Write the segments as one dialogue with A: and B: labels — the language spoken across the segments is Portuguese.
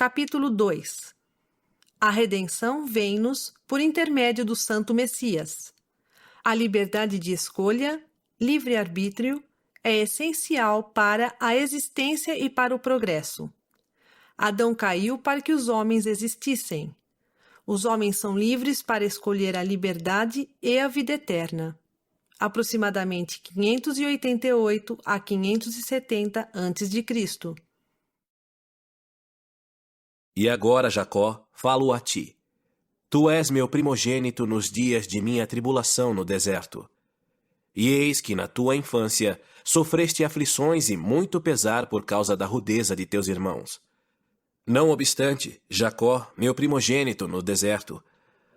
A: Capítulo 2. A redenção vem-nos por intermédio do Santo Messias. A liberdade de escolha, livre-arbítrio, é essencial para a existência e para o progresso. Adão caiu para que os homens existissem. Os homens são livres para escolher a liberdade e a vida eterna. Aproximadamente 588 a 570 a.C.
B: E agora, Jacó, falo a ti. Tu és meu primogênito nos dias de minha tribulação no deserto. E eis que na tua infância sofreste aflições e muito pesar por causa da rudeza de teus irmãos. Não obstante, Jacó, meu primogênito no deserto,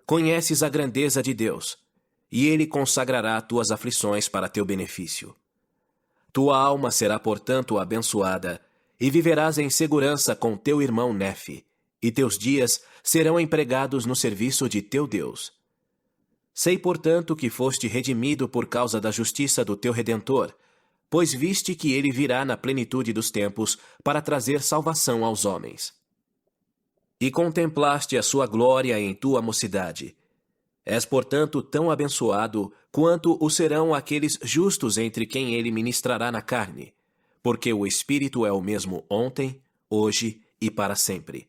B: conheces a grandeza de Deus, e ele consagrará tuas aflições para teu benefício. Tua alma será, portanto, abençoada, e viverás em segurança com teu irmão Nefe, e teus dias serão empregados no serviço de teu Deus. Sei, portanto, que foste redimido por causa da justiça do teu Redentor, pois viste que ele virá na plenitude dos tempos para trazer salvação aos homens. E contemplaste a sua glória em tua mocidade. És, portanto, tão abençoado quanto o serão aqueles justos entre quem ele ministrará na carne, porque o Espírito é o mesmo ontem, hoje e para sempre.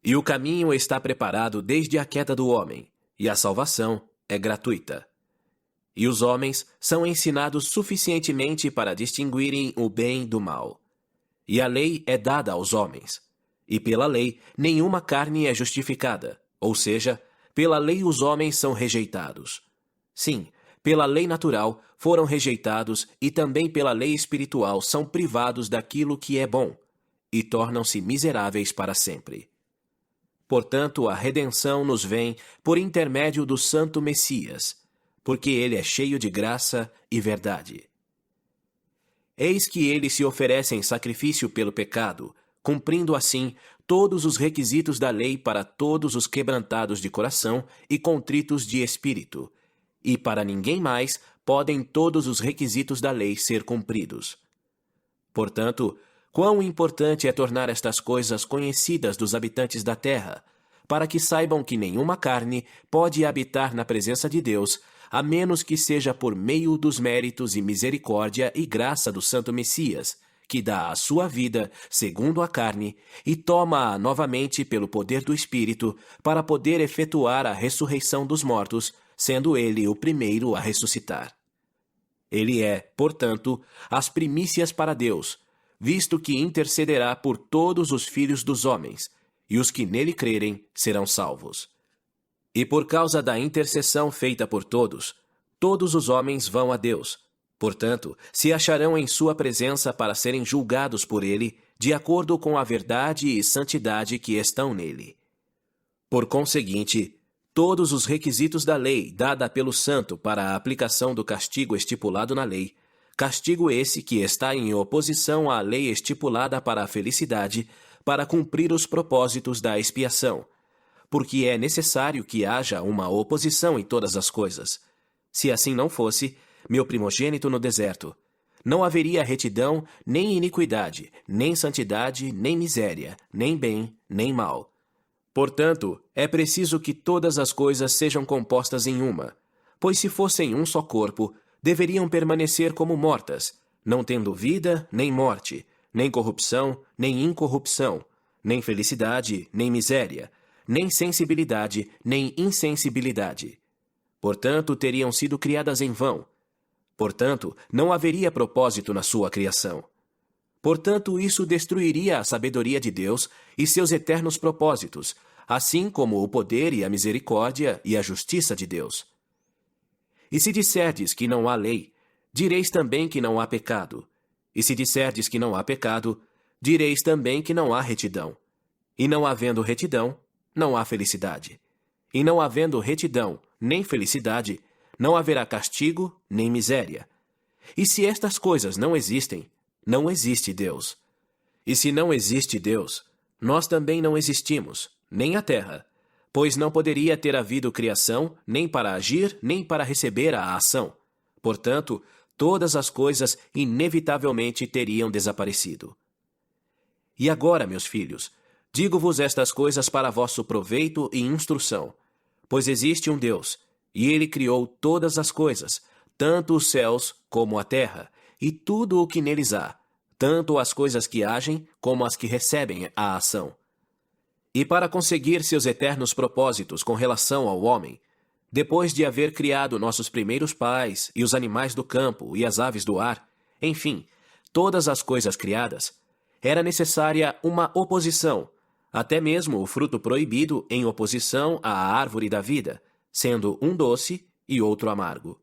B: E o caminho está preparado desde a queda do homem, e a salvação é gratuita. E os homens são ensinados suficientemente para distinguirem o bem do mal. E a lei é dada aos homens. E pela lei nenhuma carne é justificada, ou seja, pela lei os homens são rejeitados. Sim, pela lei natural foram rejeitados e também pela lei espiritual são privados daquilo que é bom, e tornam-se miseráveis para sempre. Portanto, a redenção nos vem por intermédio do Santo Messias, porque ele é cheio de graça e verdade. Eis que ele se oferece em sacrifício pelo pecado, cumprindo assim todos os requisitos da lei para todos os quebrantados de coração e contritos de espírito, e para ninguém mais podem todos os requisitos da lei ser cumpridos. Portanto, quão importante é tornar estas coisas conhecidas dos habitantes da terra, para que saibam que nenhuma carne pode habitar na presença de Deus, a menos que seja por meio dos méritos e misericórdia e graça do Santo Messias, que dá a sua vida, segundo a carne, e toma-a novamente pelo poder do Espírito, para poder efetuar a ressurreição dos mortos, sendo ele o primeiro a ressuscitar. Ele é, portanto, as primícias para Deus, visto que intercederá por todos os filhos dos homens, e os que nele crerem serão salvos. E por causa da intercessão feita por todos, todos os homens vão a Deus. Portanto, se acharão em sua presença para serem julgados por ele, de acordo com a verdade e santidade que estão nele. Por conseguinte, todos os requisitos da lei dada pelo santo para a aplicação do castigo estipulado na lei, castigo esse que está em oposição à lei estipulada para a felicidade, para cumprir os propósitos da expiação, porque é necessário que haja uma oposição em todas as coisas. Se assim não fosse, meu primogênito no deserto, não haveria retidão, nem iniquidade, nem santidade, nem miséria, nem bem, nem mal. Portanto, é preciso que todas as coisas sejam compostas em uma, pois se fossem um só corpo, deveriam permanecer como mortas, não tendo vida nem morte, nem corrupção, nem incorrupção, nem felicidade, nem miséria, nem sensibilidade, nem insensibilidade. Portanto, teriam sido criadas em vão. Portanto, não haveria propósito na sua criação. Portanto, isso destruiria a sabedoria de Deus e seus eternos propósitos, assim como o poder e a misericórdia e a justiça de Deus. E se disserdes que não há lei, direis também que não há pecado. E se disserdes que não há pecado, direis também que não há retidão. E não havendo retidão, não há felicidade. E não havendo retidão nem felicidade, não haverá castigo nem miséria. E se estas coisas não existem, não existe Deus. E se não existe Deus, nós também não existimos, nem a terra, pois não poderia ter havido criação, nem para agir, nem para receber a ação. Portanto, todas as coisas inevitavelmente teriam desaparecido. E agora, meus filhos, Digo-vos estas coisas para vosso proveito e instrução. Pois existe um Deus, e ele criou todas as coisas, tanto os céus como a terra, e tudo o que neles há, tanto as coisas que agem como as que recebem a ação. E para conseguir seus eternos propósitos com relação ao homem, depois de haver criado nossos primeiros pais, e os animais do campo, e as aves do ar, enfim, todas as coisas criadas, era necessária uma oposição, até mesmo o fruto proibido em oposição à árvore da vida, sendo um doce e outro amargo.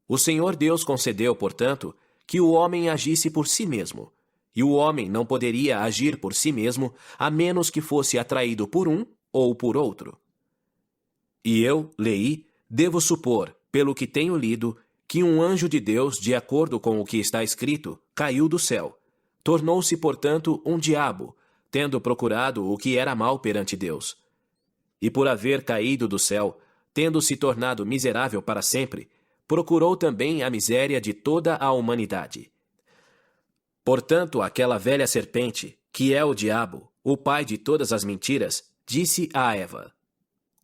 B: O Senhor Deus concedeu, portanto, que o homem agisse por si mesmo, e o homem não poderia agir por si mesmo a menos que fosse atraído por um ou por outro. E eu, Leí, devo supor, pelo que tenho lido, que um anjo de Deus, de acordo com o que está escrito, caiu do céu. Tornou-se, portanto, um diabo, tendo procurado o que era mal perante Deus. E por haver caído do céu, tendo se tornado miserável para sempre, procurou também a miséria de toda a humanidade. Portanto, aquela velha serpente, que é o diabo, o pai de todas as mentiras, disse a Eva: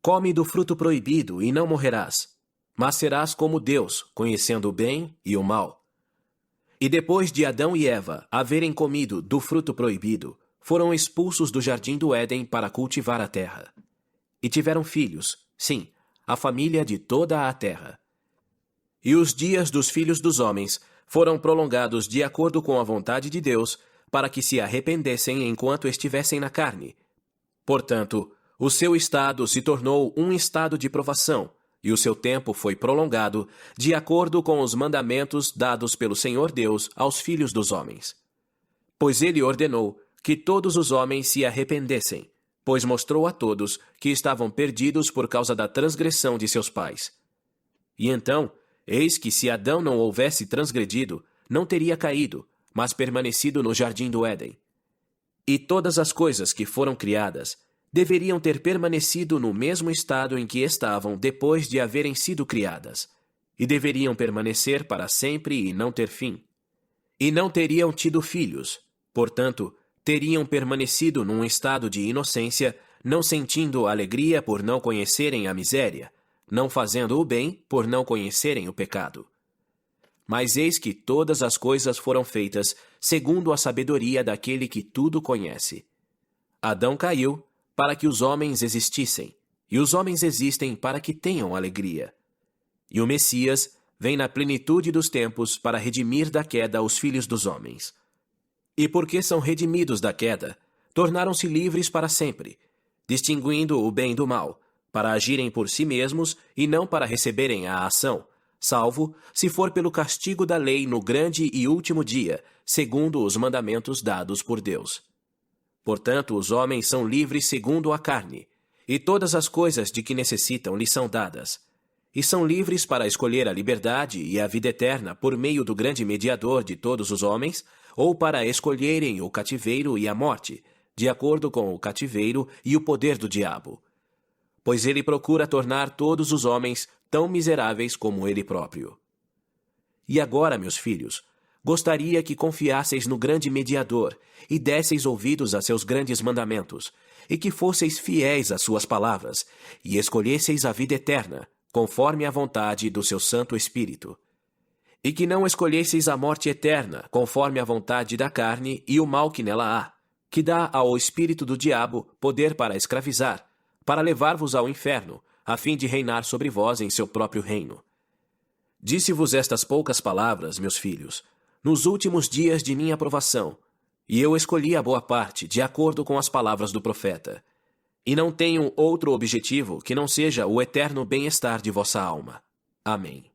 B: Come do fruto proibido e não morrerás, mas serás como Deus, conhecendo o bem e o mal. E depois de Adão e Eva haverem comido do fruto proibido, foram expulsos do jardim do Éden para cultivar a terra. E tiveram filhos, sim, a família de toda a terra. E os dias dos filhos dos homens foram prolongados de acordo com a vontade de Deus, para que se arrependessem enquanto estivessem na carne. Portanto, o seu estado se tornou um estado de provação, e o seu tempo foi prolongado, de acordo com os mandamentos dados pelo Senhor Deus aos filhos dos homens. Pois ele ordenou que todos os homens se arrependessem, pois mostrou a todos que estavam perdidos por causa da transgressão de seus pais. E então, eis que se Adão não houvesse transgredido, não teria caído, mas permanecido no jardim do Éden. E todas as coisas que foram criadas deveriam ter permanecido no mesmo estado em que estavam depois de haverem sido criadas, e deveriam permanecer para sempre e não ter fim. E não teriam tido filhos, portanto, teriam permanecido num estado de inocência, não sentindo alegria por não conhecerem a miséria, não fazendo o bem por não conhecerem o pecado. Mas eis que todas as coisas foram feitas segundo a sabedoria daquele que tudo conhece. Adão caiu para que os homens existissem, e os homens existem para que tenham alegria. E o Messias vem na plenitude dos tempos para redimir da queda os filhos dos homens. E porque são redimidos da queda, tornaram-se livres para sempre, distinguindo o bem do mal, para agirem por si mesmos e não para receberem a ação, salvo se for pelo castigo da lei no grande e último dia, segundo os mandamentos dados por Deus. Portanto, os homens são livres segundo a carne, e todas as coisas de que necessitam lhes são dadas. E são livres para escolher a liberdade e a vida eterna por meio do grande mediador de todos os homens, ou para escolherem o cativeiro e a morte, de acordo com o cativeiro e o poder do diabo. Pois ele procura tornar todos os homens tão miseráveis como ele próprio. E agora, meus filhos, gostaria que confiasseis no grande mediador e desseis ouvidos a seus grandes mandamentos, e que fosseis fiéis às suas palavras, e escolhesseis a vida eterna, conforme a vontade do seu Santo Espírito. E que não escolhesseis a morte eterna, conforme a vontade da carne e o mal que nela há, que dá ao espírito do diabo poder para escravizar, para levar-vos ao inferno, a fim de reinar sobre vós em seu próprio reino. Disse-vos estas poucas palavras, meus filhos, nos últimos dias de minha provação, e eu escolhi a boa parte, de acordo com as palavras do profeta. E não tenho outro objetivo que não seja o eterno bem-estar de vossa alma. Amém.